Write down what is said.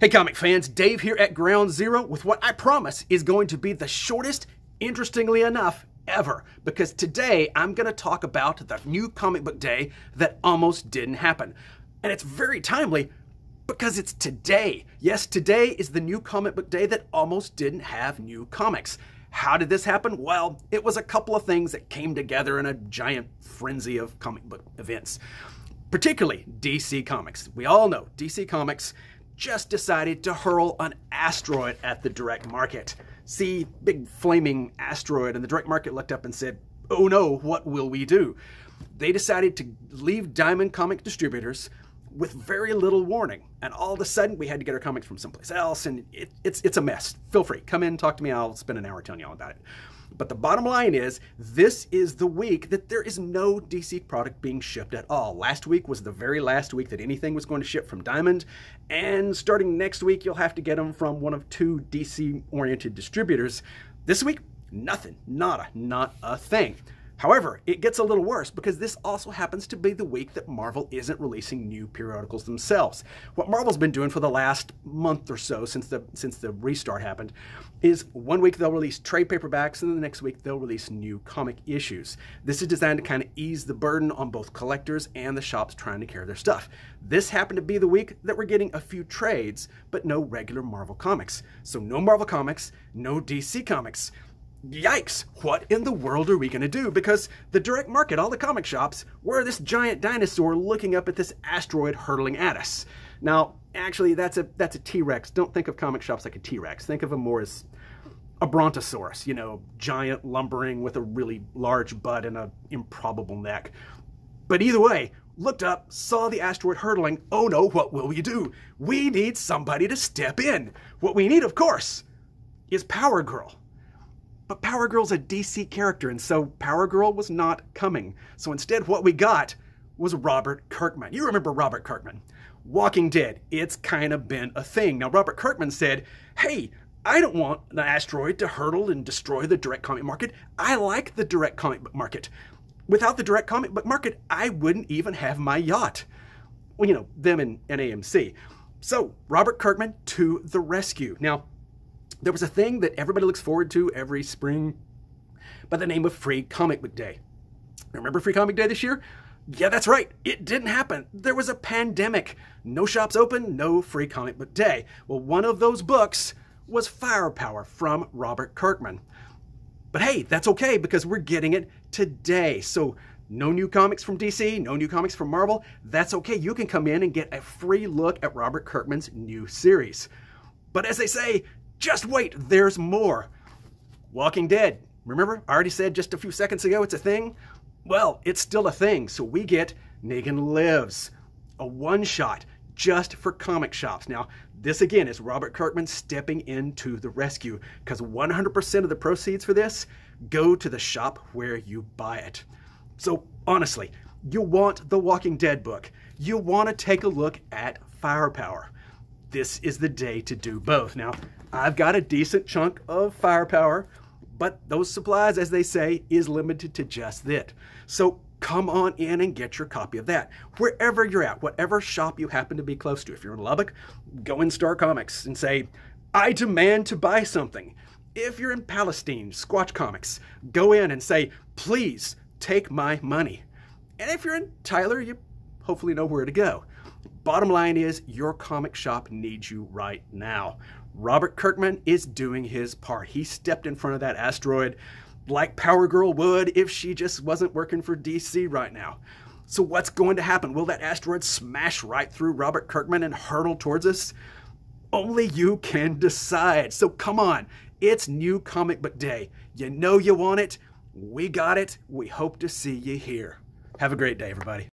Hey comic fans, Dave here at Ground Zero with what I promise is going to be the shortest, interestingly enough, ever. Because today I'm going to talk about the new comic book day that almost didn't happen. And it's very timely because it's today. Yes, today is the new comic book day that almost didn't have new comics. How did this happen? Well, it was a couple of things that came together in a giant frenzy of comic book events. Particularly DC Comics. We all know DC Comics just decided to hurl an asteroid at the direct market. See, big flaming asteroid, and the direct market looked up and said, oh no, what will we do? They decided to leave Diamond comic distributors with very little warning. And all of a sudden, we had to get our comics from someplace else, and it's a mess. Feel free, come in, talk to me, I'll spend an hour telling you all about it. But the bottom line is, this is the week that there is no DC product being shipped at all. Last week was the very last week that anything was going to ship from Diamond, and starting next week, you'll have to get them from one of two DC-oriented distributors. This week, nothing, nada, not a thing. However, it gets a little worse because this also happens to be the week that Marvel isn't releasing new periodicals themselves. What Marvel's been doing for the last month or so since the restart happened is one week they'll release trade paperbacks and then the next week they'll release new comic issues. This is designed to kind of ease the burden on both collectors and the shops trying to carry their stuff. This happened to be the week that we're getting a few trades, but no regular Marvel comics. So no Marvel comics, no DC comics. Yikes, what in the world are we going to do? Because the direct market, all the comic shops, were this giant dinosaur looking up at this asteroid hurtling at us. Now, actually, that's a T-Rex. Don't think of comic shops like a T-Rex. Think of them more as a brontosaurus, you know, giant lumbering with a really large butt and an improbable neck. But either way, looked up, saw the asteroid hurtling. Oh no, what will we do? We need somebody to step in. What we need, of course, is Power Girl. But Power Girl's a DC character, and so Power Girl was not coming. So instead, what we got was Robert Kirkman. You remember Robert Kirkman. Walking Dead, it's kind of been a thing. Now, Robert Kirkman said, hey, I don't want the asteroid to hurtle and destroy the direct comic market. I like the direct comic book market. Without the direct comic book market, I wouldn't even have my yacht. Well, you know, them and AMC. So, Robert Kirkman to the rescue. Now, there was a thing that everybody looks forward to every spring by the name of Free Comic Book Day. Remember Free Comic Day this year? Yeah, that's right. It didn't happen. There was a pandemic. No shops open, no Free Comic Book Day. Well, one of those books was Firepower from Robert Kirkman. But hey, that's okay because we're getting it today. So no new comics from DC, no new comics from Marvel. That's okay. You can come in and get a free look at Robert Kirkman's new series. But as they say, just wait, there's more. Walking Dead. Remember, I already said just a few seconds ago it's a thing? Well, it's still a thing, so we get Negan Lives, a one-shot just for comic shops. Now, this again is Robert Kirkman stepping into the rescue because 100% of the proceeds for this go to the shop where you buy it. So, honestly, you want the Walking Dead book. You want to take a look at Firepower. This is the day to do both. Now, I've got a decent chunk of Firepower, but those supplies, as they say, is limited to just that. So come on in and get your copy of that. Wherever you're at, whatever shop you happen to be close to. If you're in Lubbock, go in Star Comics and say, I demand to buy something. If you're in Palestine, Squatch Comics, go in and say, please take my money. And if you're in Tyler, you hopefully know where to go. Bottom line is, your comic shop needs you right now. Robert Kirkman is doing his part. He stepped in front of that asteroid like Power Girl would if she just wasn't working for DC right now. So what's going to happen? Will that asteroid smash right through Robert Kirkman and hurtle towards us? Only you can decide. So come on, it's New Comic Book Day. You know you want it. We got it. We hope to see you here. Have a great day, everybody.